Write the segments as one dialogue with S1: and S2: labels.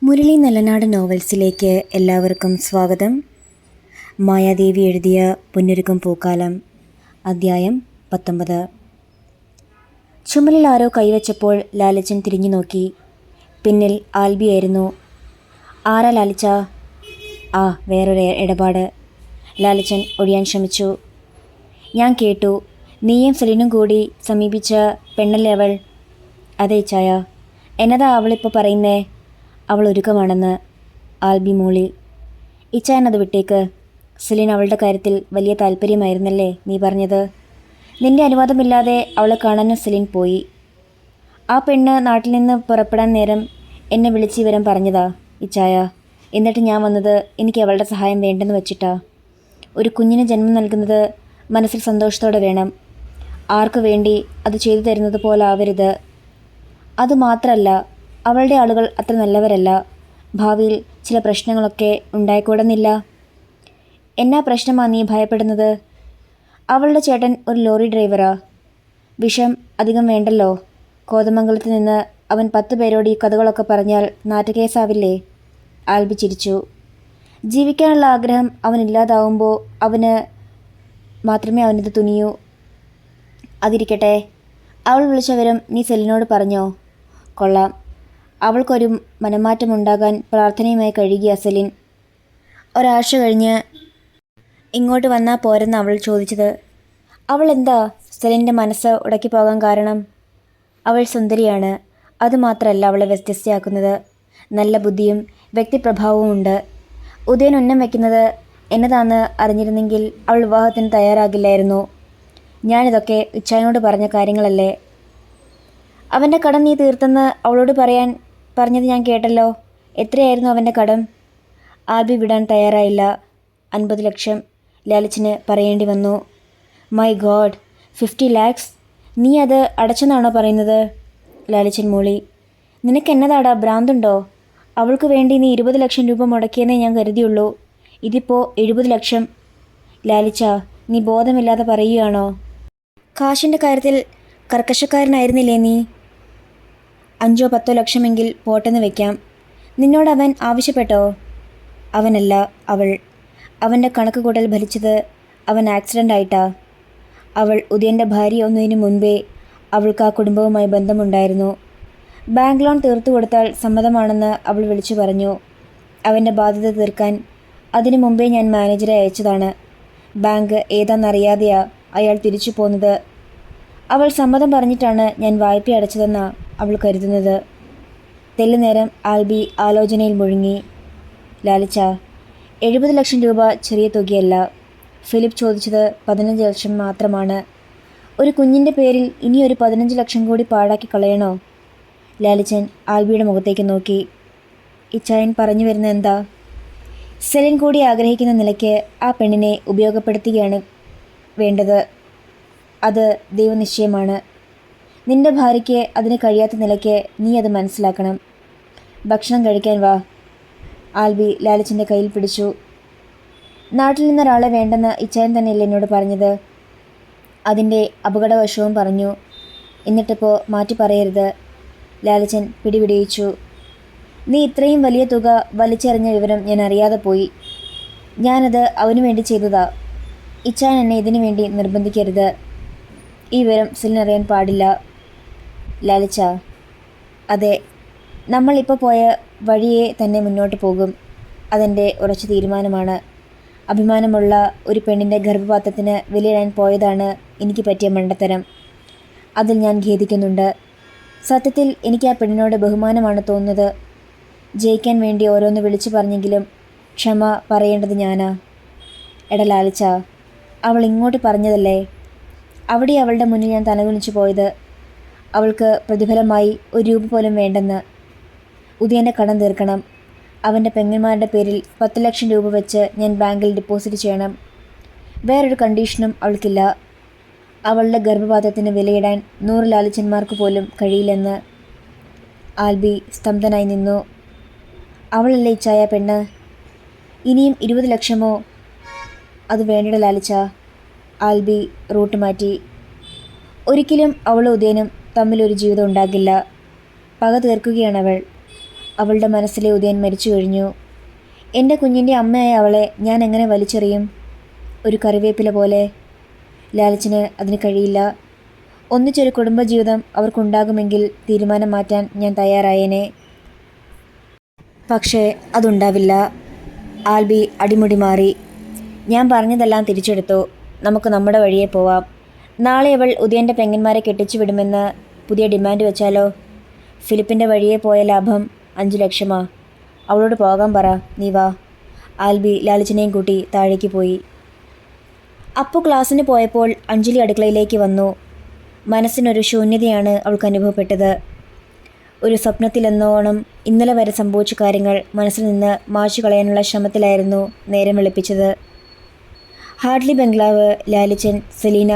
S1: മുരളി നല്ലനാട് നോവൽസിലേക്ക് എല്ലാവർക്കും സ്വാഗതം. മായാദേവി എഴുതിയ പൊന്നൊരുക്കം പൂക്കാലം, അദ്ധ്യായം 19. ചുമലിൽ ആരോ കൈവച്ചപ്പോൾ ലാലച്ചൻ തിരിഞ്ഞു നോക്കി. പിന്നിൽ ആൽബിയായിരുന്നു. ആരാ ലാലിച്ച? ആ, വേറൊരു ഇടപാട്. ലാലച്ചൻ ഒഴിയാൻ ശ്രമിച്ചു. ഞാൻ കേട്ടു, നീയും സെലിനും കൂടി സമീപിച്ച പെണ്ണല്ലേ അവൾ? അതെ ചായ. എന്നതാ അവളിപ്പോൾ പറയുന്നേ? അവൾ ഒരുക്കമാണെന്ന്. ആൽബി മൂളി. ഇച്ചായൻ അത് വിട്ടേക്ക്. സെലിൻ അവളുടെ കാര്യത്തിൽ വലിയ താല്പര്യമായിരുന്നല്ലേ നീ പറഞ്ഞത്? നിന്റെ അനുവാദമില്ലാതെ അവളെ കാണാനും സെലിൻ പോയി. ആ പെണ്ണ് നാട്ടിൽ നിന്ന് പുറപ്പെടാൻ നേരം എന്നെ വിളിച്ച് വിവരം പറഞ്ഞതാ ഇച്ചായ. എന്നിട്ട് ഞാൻ വന്നത് എനിക്ക് അവളുടെ സഹായം വേണ്ടെന്ന് വെച്ചിട്ടാ. ഒരു കുഞ്ഞിന് ജന്മം നൽകുന്നത് മനസ്സിൽ സന്തോഷത്തോടെ വേണം. ആർക്കു വേണ്ടി അത് ചെയ്തു തരുന്നത് പോലെ ആവരുത്. അതുമാത്രമല്ല, അവളുടെ ആളുകൾ അത്ര നല്ലവരല്ല. ഭാവിയിൽ ചില പ്രശ്നങ്ങളൊക്കെ ഉണ്ടായിക്കൂടുന്നില്ല. എന്നാ പ്രശ്നമാണ് നീ ഭയപ്പെടുന്നത്? അവളുടെ ചേട്ടൻ ഒരു ലോറി ഡ്രൈവറാ. വിഷം അധികം വേണ്ടല്ലോ. കോതമംഗലത്ത് നിന്ന് അവൻ 10 പേരോട് ഈ കഥകളൊക്കെ പറഞ്ഞാൽ നാട്ടുകേസാവില്ലേ? ആൽബി ചിരിച്ചു. ജീവിക്കാനുള്ള ആഗ്രഹം അവനില്ലാതാവുമ്പോൾ അവന് മാത്രമേ അവനിത് തുനിയൂ. അതിരിക്കട്ടെ, അവൾ വിളിച്ചവരും നീ സെലിനോട് പറഞ്ഞോ? കൊള്ളാം. അവൾക്കൊരു മനംമാറ്റമുണ്ടാകാൻ പ്രാർത്ഥനയുമായി കഴുകിയ സെലിൻ. ഒരാഴ്ച കഴിഞ്ഞ് ഇങ്ങോട്ട് വന്നാൽ പോരെന്ന് അവൾ ചോദിച്ചത്. അവൾ എന്താ സെലിൻ്റെ മനസ്സ് ഉടക്കി പോകാൻ കാരണം? അവൾ സുന്ദരിയാണ്. അതുമാത്രമല്ല അവളെ വ്യത്യസ്തയാക്കുന്നത്, നല്ല ബുദ്ധിയും വ്യക്തിപ്രഭാവവും ഉണ്ട്. ഉദയൻ ഉന്നം വയ്ക്കുന്നത് എന്നതാന്ന് അറിഞ്ഞിരുന്നെങ്കിൽ അവൾ വിവാഹത്തിന് തയ്യാറാകില്ലായിരുന്നു. ഞാനിതൊക്കെ ഇച്ചായനോട് പറഞ്ഞ കാര്യങ്ങളല്ലേ. അവൻ്റെ കടം നീ തീർത്തെന്ന് അവളോട് പറഞ്ഞത് ഞാൻ കേട്ടല്ലോ. എത്രയായിരുന്നു അവൻ്റെ കടം? ആൽബി വിടാൻ തയ്യാറായില്ല. 50 ലക്ഷം ലാലിച്ചിന് പറയേണ്ടി വന്നു. My God, 50 lakhs! നീ അത് അടച്ചെന്നാണോ പറയുന്നത്? ലാലിച്ചൻ മൂളി. നിനക്ക് എന്നതാടാ, ഭ്രാന്തുണ്ടോ? അവൾക്ക് വേണ്ടി നീ 20 ലക്ഷം രൂപ മുടക്കിയെന്നേ ഞാൻ കരുതിയുള്ളൂ. ഇതിപ്പോൾ 70 ലക്ഷം. ലാലിച്ച, നീ ബോധമില്ലാതെ പറയുകയാണോ? കാശിൻ്റെ കാര്യത്തിൽ കർക്കശക്കാരനായിരുന്നില്ലേ നീ? 5-10 ലക്ഷമെങ്കിൽ പോട്ടെന്ന് വെക്കാം. നിന്നോട് അവൻ ആവശ്യപ്പെട്ടോ? അവനല്ല, അവൾ. അവൻ്റെ കണക്ക് കൂട്ടൽ ഭരിച്ചത് അവൻ ആക്സിഡൻ്റ് ആയിട്ടാ. അവൾ ഉദയൻ്റെ ഭാര്യ ഒന്നതിനു മുൻപേ അവൾക്ക് ആ കുടുംബവുമായി ബന്ധമുണ്ടായിരുന്നു. ബാങ്ക് ലോൺ തീർത്തു കൊടുത്താൽ സമ്മതമാണെന്ന് അവൾ വിളിച്ചു പറഞ്ഞു. അവൻ്റെ ബാധ്യത തീർക്കാൻ അതിനു മുമ്പേ ഞാൻ മാനേജറെ അയച്ചതാണ്. ബാങ്ക് ഏതാണെന്നറിയാതെയാ അയാൾ തിരിച്ചു പോന്നത്. അവൾ സമ്മതം പറഞ്ഞിട്ടാണ് ഞാൻ വായ്പ അടച്ചതെന്നാണ് അവൾ കരുതുന്നത്. തെല്ലുനേരം ആൽബി ആലോചനയിൽ മുഴുങ്ങി. ലാലിച്ച, 70 ലക്ഷം രൂപ ചെറിയ തുകയല്ല. ഫിലിപ്പ് ചോദിച്ചത് 15 ലക്ഷം മാത്രമാണ്. ഒരു കുഞ്ഞിൻ്റെ പേരിൽ ഇനിയൊരു 15 ലക്ഷം കൂടി പാഴാക്കി കളയണോ? ലാലിച്ചൻ ആൽബിയുടെ മുഖത്തേക്ക് നോക്കി. ഇച്ചായൻ പറഞ്ഞു വരുന്ന എന്താ? സെലിൻ കൂടി ആഗ്രഹിക്കുന്ന നിലയ്ക്ക് ആ പെണ്ണിനെ ഉപയോഗപ്പെടുത്തുകയാണ് വേണ്ടത്. അത് ദൈവനിശ്ചയമാണ്. നിന്റെ ഭാര്യയ്ക്ക് അതിന് കഴിയാത്ത നിലയ്ക്ക് നീ അത് മനസ്സിലാക്കണം. ഭക്ഷണം കഴിക്കാൻ വാ. ആൽബി ലാലിച്ചിൻ്റെ കയ്യിൽ പിടിച്ചു. നാട്ടിൽ നിന്നൊരാളെ വേണ്ടെന്ന് ഇച്ചായൻ തന്നെയല്ലേ എന്നോട് പറഞ്ഞത്? അതിൻ്റെ അപകടവശവും പറഞ്ഞു. എന്നിട്ടിപ്പോൾ മാറ്റി പറയരുത്. ലാലിച്ചൻ പിടിപിടിയിച്ചു. നീ ഇത്രയും വലിയ തുക വലിച്ചെറിഞ്ഞ വിവരം ഞാൻ അറിയാതെ പോയി. ഞാനത് അവനു വേണ്ടി ചെയ്തതാ. ഇച്ചായൻ എന്നെ ഇതിനു വേണ്ടി നിർബന്ധിക്കരുത്. ഈ വിവരം സെലിനറിയാൻ പാടില്ല. ലാലിച്ച, അതെ, നമ്മളിപ്പോൾ പോയ വഴിയെ തന്നെ മുന്നോട്ട് പോകും. അതെൻ്റെ ഉറച്ച തീരുമാനമാണ്. അഭിമാനമുള്ള ഒരു പെണ്ണിൻ്റെ ഗർഭപാത്രത്തിന് വിലയിടാൻ പോയതാണ് എനിക്ക് പറ്റിയ മണ്ടത്തരം. അതിൽ ഞാൻ ഖേദിക്കുന്നുണ്ട്. സത്യത്തിൽ എനിക്ക് ആ പെണ്ണിനോട് ബഹുമാനമാണ് തോന്നുന്നത്. ജയിക്കാൻ വേണ്ടി ഓരോന്ന് വിളിച്ചു പറഞ്ഞെങ്കിലും ക്ഷമ പറയേണ്ടത് ഞാനാ. എടാ ലാലിച്ച, അവൾ ഇങ്ങോട്ട് പറഞ്ഞതല്ലേ. അവിടെ അവളുടെ മുന്നിൽ ഞാൻ തലകുനിച്ചു പോയത്. അവൾക്ക് പ്രതിഫലമായി 1 രൂപ പോലും വേണ്ടെന്ന്. ഉദയൻ്റെ കടം തീർക്കണം. അവൻ്റെ പെങ്ങന്മാരുടെ പേരിൽ 10 ലക്ഷം രൂപ വെച്ച് ഞാൻ ബാങ്കിൽ ഡെപ്പോസിറ്റ് ചെയ്യണം. വേറൊരു കണ്ടീഷനും അവൾക്കില്ല. അവളുടെ ഗർഭപാത്രത്തിന് വിലയിടാൻ 100 ലാലിച്ചന്മാർക്ക് പോലും കഴിയില്ലെന്ന്. ആൽബി സ്തംഭനായി നിന്നു. അവളല്ലേ ഇച്ചായ പെണ്ണ്? ഇനിയും 20 ലക്ഷമോ? അത് വേണ്ടിട ലാലിച്ച. ആൽബി റൂട്ട് മാറ്റി. ഒരിക്കലും അവളും ഉദയനും തമ്മിലൊരു ജീവിതം ഉണ്ടാകില്ല. പക തീർക്കുകയാണവൾ. അവളുടെ മനസ്സിലെ ഉദയൻ മരിച്ചു കഴിഞ്ഞു. എൻ്റെ കുഞ്ഞിൻ്റെ അമ്മയായ അവളെ ഞാൻ എങ്ങനെ വലിച്ചെറിയും? ഒരു കറിവേപ്പില പോലെ. ലാലച്ചന് അതിന് കഴിയില്ല. ഒന്നിച്ചൊരു കുടുംബജീവിതം അവർക്കുണ്ടാകുമെങ്കിൽ തീരുമാനം മാറ്റാൻ ഞാൻ തയ്യാറായേനെ. പക്ഷേ അതുണ്ടാവില്ല. ആൽബി അടിമുടി മാറി. ഞാൻ പറഞ്ഞതെല്ലാം തിരിച്ചെടുത്തു. നമുക്ക് നമ്മുടെ വഴിയെ പോവാം. നാളെ അവൾ ഉദയൻ്റെ പെങ്ങന്മാരെ കെട്ടിച്ചു വിടുമെന്ന് പുതിയ ഡിമാൻഡ് വെച്ചാലോ? ഫിലിപ്പിൻ്റെ വഴിയെ പോയ ലാഭം 5 ലക്ഷമാ. അവളോട് പോകാൻ പറ. നീ വാ. ആൽബി ലാലിച്ചനെയും കൂട്ടി താഴേക്ക് പോയി. അപ്പു ക്ലാസ്സിന് പോയപ്പോൾ അഞ്ജലി അടുക്കളയിലേക്ക് വന്നു. മനസ്സിനൊരു ശൂന്യതയാണ് അവൾക്ക് അനുഭവപ്പെട്ടത്. ഒരു സ്വപ്നത്തിലെന്നോണം ഇന്നലെ വരെ സംഭവിച്ച കാര്യങ്ങൾ മനസ്സിൽ നിന്ന് മായ്ച്ചു കളയാനുള്ള ശ്രമത്തിലായിരുന്നു നേരം വെളുപ്പിച്ചത്. ഹാർഡ്ലി ബംഗ്ലാവ്, ലാലിച്ചൻ, സെലീന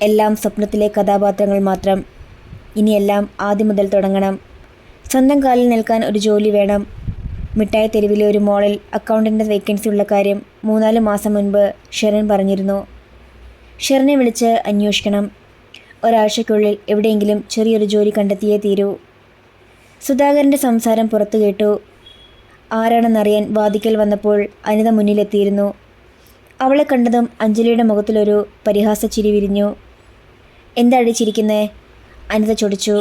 S1: എല്ലാം സ്വപ്നത്തിലെ കഥാപാത്രങ്ങൾ മാത്രം. ഇനിയെല്ലാം ആദ്യം മുതൽ തുടങ്ങണം. സ്വന്തം കാലിൽ നിൽക്കാൻ ഒരു ജോലി വേണം. മിഠായി തെരുവിലെ ഒരു മോളിൽ അക്കൗണ്ടൻ്റ് വേക്കൻസി ഉള്ള കാര്യം 3-4 മാസം മുൻപ് ഷെറിൻ പറഞ്ഞിരുന്നു. ഷെറിനെ വിളിച്ച് അന്വേഷിക്കണം. ഒരാഴ്ചയ്ക്കുള്ളിൽ എവിടെയെങ്കിലും ചെറിയൊരു ജോലി കണ്ടെത്തിയേ തീരൂ. സുധാകരൻ്റെ സംസാരം പുറത്തു കേട്ടു. ആരാണെന്നറിയാൻ വാതിക്കൽ വന്നപ്പോൾ അനിത മുന്നിലെത്തിയിരുന്നു. അവളെ കണ്ടതും അഞ്ജലിയുടെ മുഖത്തിലൊരു പരിഹാസച്ചിരി വിരിഞ്ഞു. എന്താടി ചിരിക്കുന്നേ? അനിത ചോദിച്ചു.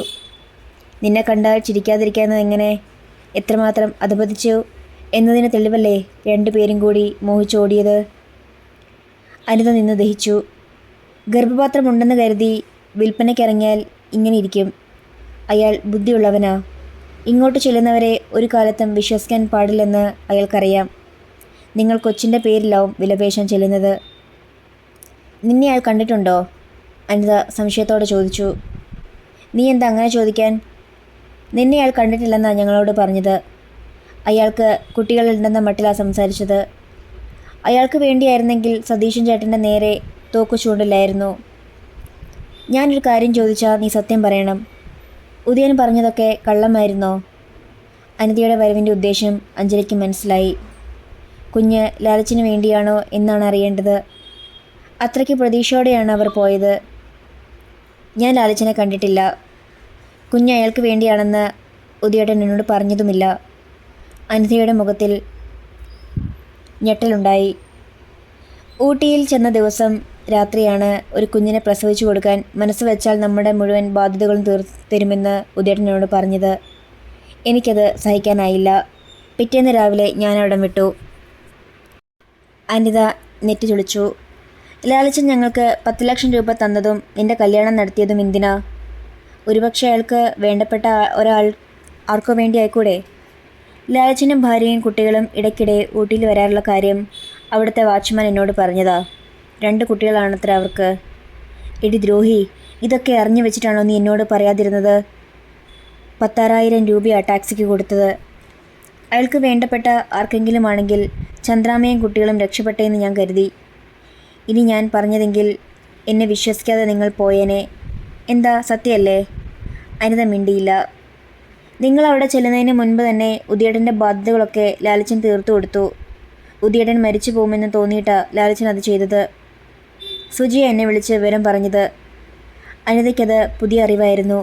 S1: നിന്നെ കണ്ടാൽ ചിരിക്കാതിരിക്കുന്നത് എങ്ങനെ? എത്രമാത്രം അധപതിച്ചു എന്നതിന് തെളിവല്ലേ 2 പേരും കൂടി മോഹിച്ചോടിയത്? അനിത നിന്ന് ദഹിച്ചു. ഗർഭപാത്രമുണ്ടെന്ന് കരുതി വിൽപ്പനയ്ക്കിറങ്ങിയാൽ ഇങ്ങനെ ഇരിക്കും. അയാൾ ബുദ്ധിയുള്ളവനാ. ഇങ്ങോട്ട് ചെല്ലുന്നവരെ ഒരു കാലത്തും വിശ്വസിക്കാൻ പാടില്ലെന്ന് അയാൾക്കറിയാം. നിങ്ങൾ കൊച്ചിൻ്റെ പേരിലാവും വിലപേശാൻ ചെല്ലുന്നത്. നിന്നെ അയാൾ കണ്ടിട്ടുണ്ടോ? അനിത സംശയത്തോടെ ചോദിച്ചു. നീ എന്താ അങ്ങനെ ചോദിക്കാൻ? നിന്നെ അയാൾ കണ്ടിട്ടില്ലെന്നാണ് ഞങ്ങളോട് പറഞ്ഞത്. അയാൾക്ക് കുട്ടികളുണ്ടെന്ന മട്ടിലാണ് സംസാരിച്ചത്. അയാൾക്ക് വേണ്ടിയായിരുന്നെങ്കിൽ സതീശൻ ചേട്ടൻ്റെ നേരെ തോക്കു ചൂണ്ടില്ലായിരുന്നു. ഞാനൊരു കാര്യം ചോദിച്ചാൽ നീ സത്യം പറയണം. ഉദയൻ പറഞ്ഞതൊക്കെ കള്ളമായിരുന്നോ? അനിതയുടെ വരവിൻ്റെ ഉദ്ദേശം അഞ്ജലിക്ക് മനസ്സിലായി. കുഞ്ഞ് ലാലച്ചിന് വേണ്ടിയാണോ എന്നാണ് അറിയേണ്ടത്. അത്രയ്ക്ക് പ്രതീക്ഷയോടെയാണ് അവർ പോയത്. ഞാൻ ലാലച്ചനെ കണ്ടിട്ടില്ല. കുഞ്ഞ് അയാൾക്ക് വേണ്ടിയാണെന്ന് ഉദയേട്ടൻ എന്നോട് പറഞ്ഞതുമില്ല. അനിതയുടെ മുഖത്തിൽ ഞെട്ടലുണ്ടായി. ഊട്ടിയിൽ ചെന്ന ദിവസം രാത്രിയാണ് ഒരു കുഞ്ഞിനെ പ്രസവിച്ചു കൊടുക്കാൻ മനസ്സ് വെച്ചാൽ നമ്മുടെ മുഴുവൻ ബാധ്യതകളും തരുമെന്ന് ഉദയേട്ടൻ എന്നോട് പറഞ്ഞത്. എനിക്കത് സഹിക്കാനായില്ല. പിറ്റേന്ന് രാവിലെ ഞാൻ അവിടം വിട്ടു. അനിത നെറ്റി ചുളിച്ചു. ലാലച്ചൻ ഞങ്ങൾക്ക് 10 ലക്ഷം രൂപ തന്നതും നിന്റെ കല്യാണം നടത്തിയതും എന്തിനാ? ഒരുപക്ഷെ അയാൾക്ക് വേണ്ടപ്പെട്ട ഒരാൾ ആർക്കോ വേണ്ടി ആയിക്കൂടെ? ലാലച്ചനും ഭാര്യയും കുട്ടികളും ഇടയ്ക്കിടെ ഊട്ടിയിൽ വരാറുള്ള കാര്യം അവിടുത്തെ വാച്ച്മാൻ എന്നോട് പറഞ്ഞതാ. 2 കുട്ടികളാണത്ര അവർക്ക്. എടി ദ്രോഹി, ഇതൊക്കെ അറിഞ്ഞു വെച്ചിട്ടാണോ നീ എന്നോട് പറയാതിരുന്നത്? 16,000 രൂപയാണ് ടാക്സിക്ക് കൊടുത്തത്. അയാൾക്ക് വേണ്ടപ്പെട്ട ആർക്കെങ്കിലും ആണെങ്കിൽ ചന്ദ്രാമയും കുട്ടികളും രക്ഷപ്പെട്ടേന്ന് ഞാൻ കരുതി. ഇനി ഞാൻ പറഞ്ഞതെങ്കിൽ എന്നെ വിശ്വസിക്കാതെ നിങ്ങൾ പോയേനെ. എന്താ സത്യമല്ലേ? അനിത മിണ്ടിയില്ല. നിങ്ങൾ അവിടെ ചെല്ലുന്നതിന് മുൻപ് തന്നെ ഉദയേട്ടൻ്റെ ബാധ്യതകളൊക്കെ ലാലച്ചൻ തീർത്തു കൊടുത്തു. ഉദയേട്ടൻ മരിച്ചു പോകുമെന്ന് തോന്നിയിട്ടാണ് ലാലച്ചൻ അത് ചെയ്തത്. സുജിയെ എന്നെ വിളിച്ച് വിവരം പറഞ്ഞത്. അനിതയ്ക്കത് പുതിയ അറിവായിരുന്നു.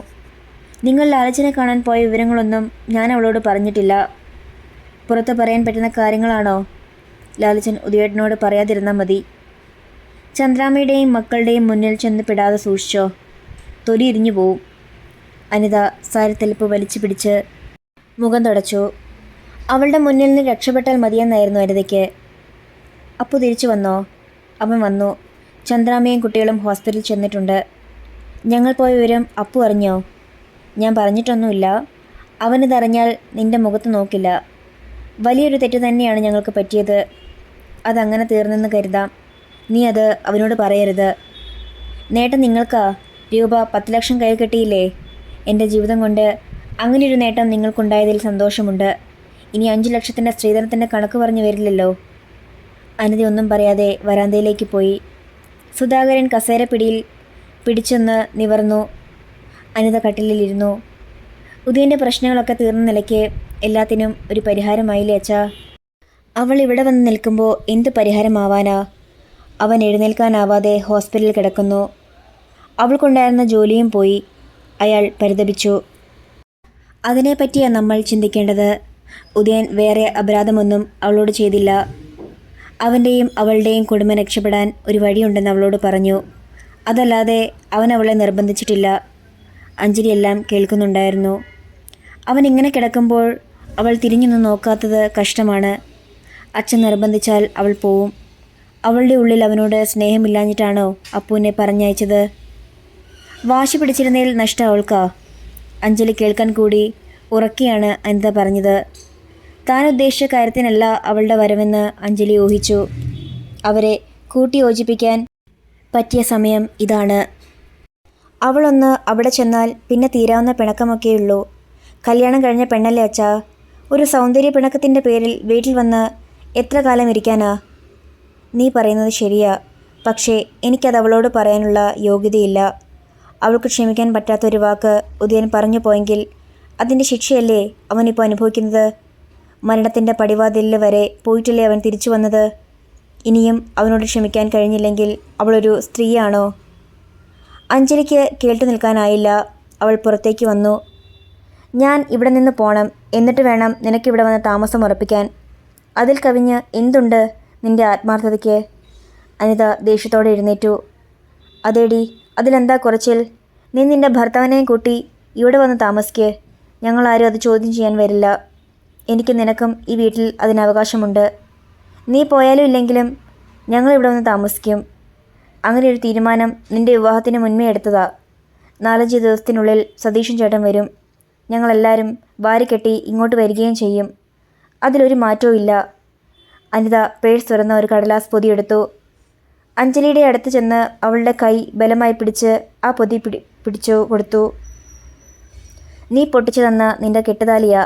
S1: നിങ്ങൾ ലാലച്ചനെ കാണാൻ പോയ വിവരങ്ങളൊന്നും ഞാൻ അവളോട് പറഞ്ഞിട്ടില്ല. പുറത്ത് പറയാൻ പറ്റുന്ന കാര്യങ്ങളാണോ? ലാലച്ചൻ ഉദയേട്ടനോട് പറയാതിരുന്നാൽ മതി. ചന്ദ്രാമയുടെയും മക്കളുടെയും മുന്നിൽ ചെന്ന് പെടാതെ സൂക്ഷിച്ചോ. തൊലി ഇരിഞ്ഞു പോവും. അനിത സാരിത്തലിപ്പ് വലിച്ചു പിടിച്ച് മുഖം തുടച്ചു. അവളുടെ മുന്നിൽ നിന്ന് രക്ഷപ്പെട്ടാൽ മതിയെന്നായിരുന്നു അനിതയ്ക്ക്. അപ്പു തിരിച്ചു വന്നോ? അവൻ വന്നു. ചന്ദ്രാമയും കുട്ടികളും ഹോസ്പിറ്റലിൽ ചെന്നിട്ടുണ്ട്. ഞങ്ങൾ പോയ വിവരം അപ്പു അറിഞ്ഞോ? ഞാൻ പറഞ്ഞിട്ടൊന്നുമില്ല. അവനിതറിഞ്ഞാൽ നിന്റെ മുഖത്ത് നോക്കില്ല. വലിയൊരു തെറ്റ് തന്നെയാണ് ഞങ്ങൾക്ക് പറ്റിയത്. അതങ്ങനെ തീർന്നെന്ന് കരുതാം. നീ അത് അവനോട് പറയരുത്. നേട്ടം നിങ്ങൾക്കാ. രൂപ 10 ലക്ഷം കൈ കെട്ടിയില്ലേ? എൻ്റെ ജീവിതം കൊണ്ട് അങ്ങനെയൊരു നേട്ടം നിങ്ങൾക്കുണ്ടായതിൽ സന്തോഷമുണ്ട്. ഇനി 5 ലക്ഷത്തിൻ്റെ സ്ത്രീധനത്തിൻ്റെ കണക്ക് പറഞ്ഞു വരില്ലല്ലോ. അനിത ഒന്നും പറയാതെ വരാന്തയിലേക്ക് പോയി. സുധാകരൻ കസേര പിടിച്ചൊന്ന് നിവർന്നു. അനിത കട്ടിലിരുന്നു. ഉദയൻ്റെ പ്രശ്നങ്ങളൊക്കെ തീർന്ന നിലയ്ക്ക് എല്ലാത്തിനും ഒരു പരിഹാരമായില്ലേ അച്ഛാ? അവൾ ഇവിടെ വന്ന് നിൽക്കുമ്പോൾ എന്ത് പരിഹാരമാവാനാ? അവൻ എഴുന്നേൽക്കാനാവാതെ ഹോസ്പിറ്റലിൽ കിടക്കുന്നു. അവൾക്കുണ്ടായിരുന്ന ജോലിയും പോയി. അയാൾ പരിതപിച്ചു. അതിനെപ്പറ്റിയാണ് നമ്മൾ ചിന്തിക്കേണ്ടത്. ഉദയൻ വേറെ അപരാധമൊന്നും അവളോട് ചെയ്തില്ല. അവൻ്റെയും അവളുടെയും കുടുംബം രക്ഷപ്പെടാൻ ഒരു വഴിയുണ്ടെന്ന് അവളോട് പറഞ്ഞു. അതല്ലാതെ അവൻ അവളെ നിർബന്ധിച്ചിട്ടില്ല. അഞ്ജലി എല്ലാം കേൾക്കുന്നുണ്ടായിരുന്നു. അവൻ ഇങ്ങനെ കിടക്കുമ്പോൾ അവൾ തിരിഞ്ഞൊന്നും നോക്കാത്തത് കഷ്ടമാണ്. അച്ഛൻ നിർബന്ധിച്ചാൽ അവൾ പോവും. അവളുടെ ഉള്ളിൽ അവനോട് സ്നേഹമില്ലാഞ്ഞിട്ടാണോ അപ്പുവിനെ പറഞ്ഞയച്ചത്? വാശി പിടിച്ചിരുന്നതിൽ നഷ്ടം അവൾക്കാ. അഞ്ജലി കേൾക്കാൻ കൂടി ഉറക്കെയാണ് അനിത പറഞ്ഞത്. താൻ ഉദ്ദേശിച്ച കാര്യത്തിനല്ല അവളുടെ വരവെന്ന് അഞ്ജലി ഊഹിച്ചു. അവരെ കൂട്ടിയോജിപ്പിക്കാൻ പറ്റിയ സമയം ഇതാണ്. അവളൊന്ന് അവിടെ ചെന്നാൽ പിന്നെ തീരാവുന്ന പിണക്കമൊക്കെയുള്ളൂ. കല്യാണം കഴിഞ്ഞ പെണ്ണല്ലേ അച്ഛാ. ഒരു സൗന്ദര്യ പിണക്കത്തിൻ്റെ പേരിൽ വീട്ടിൽ വന്ന് എത്ര കാലം ഇരിക്കാനാ? നീ പറയുന്നത് ശരിയാ. പക്ഷേ എനിക്കത് അവളോട് പറയാനുള്ള യോഗ്യതയില്ല. അവൾക്ക് ക്ഷമിക്കാൻ പറ്റാത്തൊരു വാക്ക് ഉദയൻ പറഞ്ഞു പോയെങ്കിൽ അതിൻ്റെ ശിക്ഷയല്ലേ അവനിപ്പോൾ അനുഭവിക്കുന്നത്? മരണത്തിൻ്റെ പടിവാതിലിൽ വരെ പോയിട്ടല്ലേ അവൻ തിരിച്ചു വന്നത്. ഇനിയും അവനോട് ക്ഷമിക്കാൻ കഴിഞ്ഞില്ലെങ്കിൽ അവളൊരു സ്ത്രീയാണോ? അഞ്ജലിക്ക് കേട്ടു നിൽക്കാനായില്ല. അവൾ പുറത്തേക്ക് വന്നു. ഞാൻ ഇവിടെ നിന്ന് പോണം. എന്നിട്ട് വേണം നിനക്കിവിടെ വന്ന് താമസം ഉറപ്പിക്കാൻ. അതിൽ കവിഞ്ഞ് എന്തുണ്ട് നിന്റെ ആത്മാർത്ഥതയ്ക്ക്? അനിത ദേഷ്യത്തോടെ എഴുന്നേറ്റു. അതേടി, അതിലെന്താ കുറച്ചിൽ? നീ നിന്റെ ഭർത്താവിനെയും കൂട്ടി ഇവിടെ വന്ന് താമസിക്ക്. ഞങ്ങളാരും അത് ചോദ്യം ചെയ്യാൻ വരില്ല. എനിക്ക് നിനക്കും ഈ വീട്ടിൽ അതിനവകാശമുണ്ട്. നീ പോയാലും ഇല്ലെങ്കിലും ഞങ്ങളിവിടെ വന്ന് താമസിക്കും. അങ്ങനെ ഒരു തീരുമാനം നിന്റെ വിവാഹത്തിന് മുൻപേ എടുത്തതാ. 4-5 ദിവസത്തിനുള്ളിൽ സതീശൻ ചേട്ടൻ വരും. ഞങ്ങളെല്ലാവരും വാരിക്കെട്ടി ഇങ്ങോട്ട് വരികയും ചെയ്യും. അതിലൊരു മാറ്റവും ഇല്ല. അനിത പേഴ്സ് തുറന്ന ഒരു കടലാസ് പൊതിയെടുത്തു. അഞ്ജലിയുടെ അടുത്ത് ചെന്ന് അവളുടെ കൈ ബലമായി പിടിച്ച് ആ പൊതി പിടിച്ചു കൊടുത്തു. നീ പൊട്ടിച്ചു തന്ന നിന്റെ കെട്ടുതാലിയാ.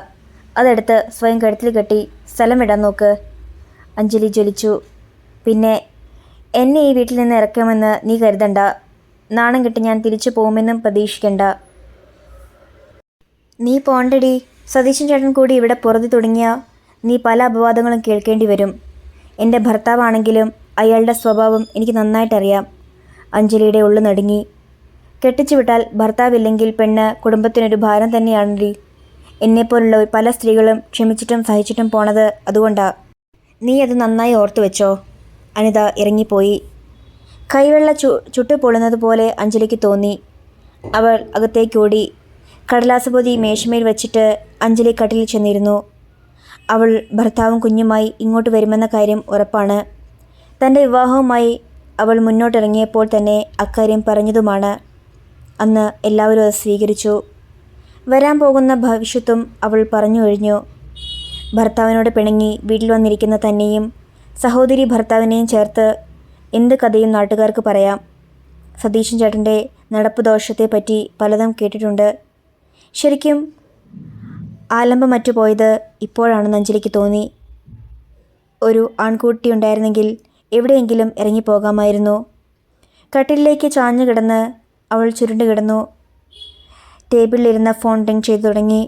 S1: അതെടുത്ത് സ്വയം കഴുത്തിൽ കെട്ടി സ്ഥലം വിടാൻ നോക്ക്. അഞ്ജലി ജ്വലിച്ചു. പിന്നെ എന്നെ ഈ വീട്ടിൽ നിന്ന് ഇറക്കാമെന്ന് നീ കരുതണ്ട. നാണം കെട്ട് ഞാൻ തിരിച്ചു പോകുമെന്നും പ്രതീക്ഷിക്കണ്ട. നീ പോണ്ടടി. സതീശൻ ചേട്ടൻ കൂടി ഇവിടെ പുറത്തു തുടങ്ങിയ നീ പല അപവാദങ്ങളും കേൾക്കേണ്ടി വരും. എൻ്റെ ഭർത്താവാണെങ്കിലും അയാളുടെ സ്വഭാവം എനിക്ക് നന്നായിട്ടറിയാം. അഞ്ജലിയുടെ ഉള്ളു നടുങ്ങി. കെട്ടിച്ചു വിട്ടാൽ ഭർത്താവില്ലെങ്കിൽ പെണ്ണ് കുടുംബത്തിനൊരു ഭാരം തന്നെയാണടി. എന്നെപ്പോലുള്ള പല സ്ത്രീകളും ക്ഷമിച്ചിട്ടും സഹിച്ചിട്ടും പോണത് അതുകൊണ്ടാ. നീ അത് നന്നായി ഓർത്തു വെച്ചോ. അനിത ഇറങ്ങിപ്പോയി. കൈവെള്ള ചുട്ടുപൊള്ളുന്നത് പോലെ അഞ്ജലിക്ക് തോന്നി. അവൾ അകത്തേക്കോടി. കടലാസ് പൊതി മേശമേൽ വച്ചിട്ട് അഞ്ജലി കട്ടിലിൽ ചെന്നിരുന്നു. അവൾ ഭർത്താവും കുഞ്ഞുമായി ഇങ്ങോട്ട് വരുമെന്ന കാര്യം ഉറപ്പാണ്. തൻ്റെ വിവാഹവുമായി അവൾ മുന്നോട്ടിറങ്ങിയപ്പോൾ തന്നെ അക്കാര്യം പറഞ്ഞതുമാണ്. അന്ന് എല്ലാവരും അത് സ്വീകരിച്ചു. വരാൻ പോകുന്ന ഭവിഷ്യത്തും അവൾ പറഞ്ഞു കഴിഞ്ഞു. ഭർത്താവിനോട് പിണങ്ങി വീട്ടിൽ വന്നിരിക്കുന്ന തന്നെയും സഹോദരി ഭർത്താവിനെയും ചേർത്ത് എന്ത് കഥയും നാട്ടുകാർക്ക് പറയാം. സതീശൻ ചേട്ടൻ്റെ നടപ്പ് ദോഷത്തെപ്പറ്റി പലതും കേട്ടിട്ടുണ്ട്. ശരിക്കും ആലമ്പം മറ്റു പോയത് ഇപ്പോഴാണെന്ന് അഞ്ജലിക്ക് തോന്നി. ഒരു ആൺകുട്ടി ഉണ്ടായിരുന്നെങ്കിൽ എവിടെയെങ്കിലും ഇറങ്ങിപ്പോകാമായിരുന്നു. കട്ടിലിലേക്ക് ചാഞ്ഞു കിടന്ന് അവൾ ചുരുണ്ടു കിടന്നു. ടേബിളിലിരുന്ന ഫോൺ റിംഗ് ചെയ്തു തുടങ്ങി.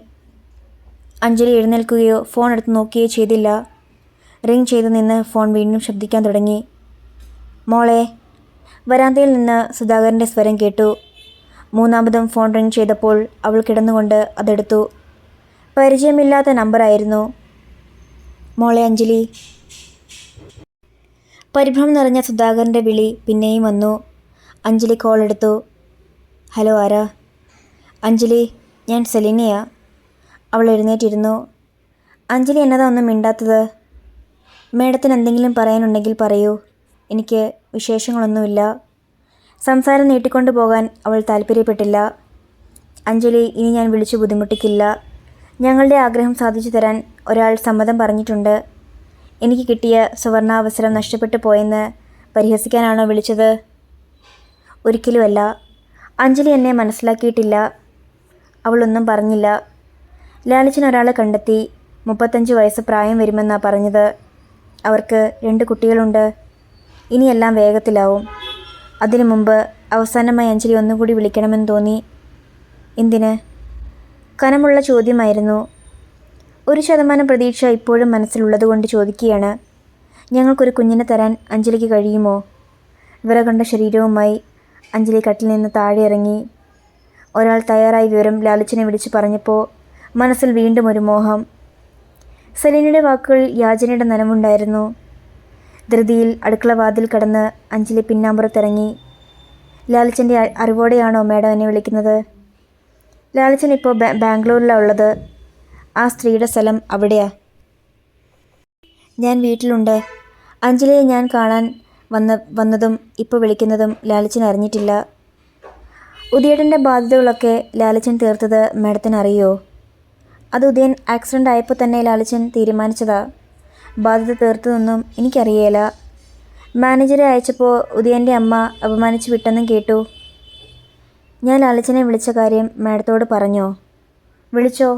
S1: അഞ്ജലി എഴുന്നേൽക്കുകയോ ഫോൺ എടുത്ത് നോക്കുകയോ ചെയ്തില്ല. റിംഗ് ചെയ്തു നിന്ന് ഫോൺ വീണ്ടും ശബ്ദിക്കാൻ തുടങ്ങി. മോളെ. വരാന്തയിൽ നിന്ന് സുധാകരൻ്റെ സ്വരം കേട്ടു. മൂന്നാമതും ഫോൺ റിംഗ് ചെയ്തപ്പോൾ അവൾ കിടന്നുകൊണ്ട് അതെടുത്തു. പരിചയമില്ലാത്ത നമ്പറായിരുന്നു. മോളെ അഞ്ജലി. പരിഭ്രമം നിറഞ്ഞ സുധാകരൻ്റെ വിളി പിന്നെയും വന്നു. അഞ്ജലി കോൾ എടുത്തു. ഹലോ, ആരാ? അഞ്ജലി, ഞാൻ സെലീനയാ. അവൾ എഴുന്നേറ്റിരുന്നു. അഞ്ജലി എന്നതാ ഒന്നും മിണ്ടാത്തത്? മേഡത്തിന് എന്തെങ്കിലും പറയാനുണ്ടെങ്കിൽ പറയൂ. എനിക്ക് വിശേഷങ്ങളൊന്നുമില്ല. സംസാരം നീട്ടിക്കൊണ്ടു പോകാൻ അവൾ താല്പര്യപ്പെട്ടില്ല. അഞ്ജലി, ഇനി ഞാൻ വിളിച്ചു ബുദ്ധിമുട്ടിക്കില്ല. ഞങ്ങളുടെ ആഗ്രഹം സാധിച്ചു തരാൻ ഒരാൾ സമ്മതം പറഞ്ഞിട്ടുണ്ട്. എനിക്ക് കിട്ടിയ സുവർണാവസരം നഷ്ടപ്പെട്ടു പോയെന്ന് പരിഹസിക്കാനാണോ വിളിച്ചത്? ഒരിക്കലുമല്ല. അഞ്ജലി എന്നെ മനസ്സിലാക്കിയിട്ടില്ല. അവളൊന്നും പറഞ്ഞില്ല. ലാലിച്ചൻ ഒരാളെ കണ്ടെത്തി. 35 വയസ്സ് പ്രായം വരുമെന്നാണ് പറഞ്ഞത്. അവർക്ക് 2 കുട്ടികളുണ്ട്. ഇനിയെല്ലാം വേഗത്തിലാവും. അതിനു മുമ്പ് അവസാനമായി അഞ്ജലി ഒന്നുകൂടി വിളിക്കണമെന്ന് തോന്നി. എന്തിന്? കനമുള്ള ചോദ്യമായിരുന്നു. 1% പ്രതീക്ഷ ഇപ്പോഴും മനസ്സിലുള്ളതുകൊണ്ട് ചോദിക്കുകയാണ്. ഞങ്ങൾക്കൊരു കുഞ്ഞിനെ തരാൻ അഞ്ജലിക്ക് കഴിയുമോ? വിറകൊണ്ട ശരീരവുമായി അഞ്ജലി കട്ടിൽ നിന്ന് താഴെ ഇറങ്ങി. ഒരാൾ തയ്യാറായി വിവരം ലാലിച്ചനെ വിളിച്ച് പറഞ്ഞപ്പോൾ മനസ്സിൽ വീണ്ടും ഒരു മോഹം. സെലീനയുടെ വാക്കുകളിൽ യാചനയുടെ നനവുണ്ടായിരുന്നു. ധൃതിയിൽ അടുക്കള വാതിൽ കടന്ന് അഞ്ജലി പിന്നാമ്പുറത്തിറങ്ങി. ലാലിച്ചൻ്റെ അറിവോടെയാണോ മാഡം എന്നെ വിളിക്കുന്നത്? ലാലിച്ചൻ ഇപ്പോൾ ബാംഗ്ലൂരിലാണ് ഉള്ളത്. ആ സ്ത്രീയുടെ സ്ഥലം അവിടെയാ. ഞാൻ വീട്ടിലുണ്ട്. അഞ്ജലിയെ ഞാൻ കാണാൻ വന്നതും ഇപ്പോൾ വിളിക്കുന്നതും ലാലിച്ചൻ അറിഞ്ഞിട്ടില്ല. ഉദയേട്ടൻ്റെ ബാധ്യതകളൊക്കെ ലാലിച്ചൻ തീർത്തത് മാഡത്തിന് അറിയോ? അത് ഉദയൻ ആക്സിഡൻ്റ് ആയപ്പോൾ തന്നെ ലാലിച്ചൻ തീരുമാനിച്ചതാ. ബാധ്യത തീർത്തതൊന്നും എനിക്കറിയേല. മാനേജറെ അയച്ചപ്പോൾ ഉദയൻ്റെ അമ്മ അപമാനിച്ച് വിട്ടെന്നും കേട്ടു. ഞാൻ ലാലിച്ചനെ വിളിച്ച കാര്യം മാഡത്തോട് പറഞ്ഞോ? വിളിച്ചോ?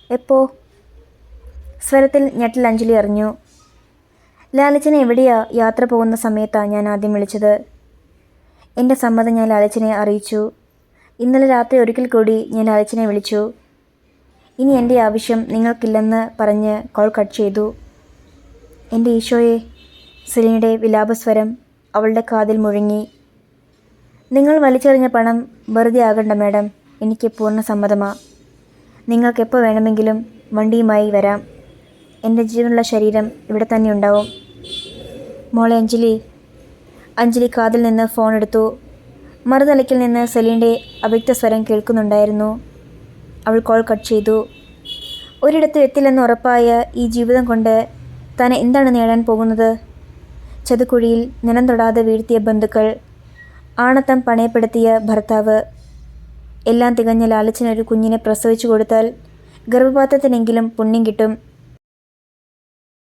S1: എപ്പോ? സ്വരത്തിൽ ഞെട്ടൽ അഞ്ജലി അറിഞ്ഞു. ലാലിച്ചനെ എവിടെയാ യാത്ര പോകുന്ന സമയത്താണ് ഞാൻ ആദ്യം വിളിച്ചത്. എൻ്റെ സമ്മതം ഞാൻ ലാലിച്ചനെ അറിയിച്ചു. ഇന്നലെ രാത്രി ഒരിക്കൽ കൂടി ഞാൻ ലാലിച്ചനെ വിളിച്ചു. ഇനി എൻ്റെ ആവശ്യം നിങ്ങൾക്കില്ലെന്ന് പറഞ്ഞ് കോൾ കട്ട് ചെയ്തു. എൻ്റെ ഈശോയെ! സെലീനയുടെ വിലാപസ്വരം അവളുടെ കാതിൽ മുഴങ്ങി. നിങ്ങൾ വലിച്ചെറിഞ്ഞ പണം വെറുതെ ആകണ്ട മാഡം. എനിക്ക് പൂർണ്ണ സമ്മതമാ. നിങ്ങൾക്കെപ്പോൾ വേണമെങ്കിലും വണ്ടിയുമായി വരാം. എൻ്റെ ജീവനുള്ള ശരീരം ഇവിടെ തന്നെ ഉണ്ടാവും. മോളെ അഞ്ജലി. അഞ്ജലി കാതിൽ നിന്ന് ഫോൺ എടുത്തു. മറുതലയ്ക്കിൽ നിന്ന് സെലീനയുടെ അവ്യക്ത സ്വരം കേൾക്കുന്നുണ്ടായിരുന്നു. അവൾ കോൾ കട്ട് ചെയ്തു. ഒരിടത്തും എത്തില്ലെന്ന് ഉറപ്പായ ഈ ജീവിതം കൊണ്ട് താൻ എന്താണ് നേടാൻ പോകുന്നത്? ചതുക്കുഴിയിൽ നിലം തൊടാതെ വീഴ്ത്തിയ ബന്ധുക്കൾ, ആണത്തം പണയപ്പെടുത്തിയ ഭർത്താവ്, എല്ലാം തികഞ്ഞ ലാലിച്ചനൊരു കുഞ്ഞിനെ പ്രസവിച്ചു കൊടുത്താൽ ഗർഭപാത്രത്തിനെങ്കിലും പുണ്യം കിട്ടും.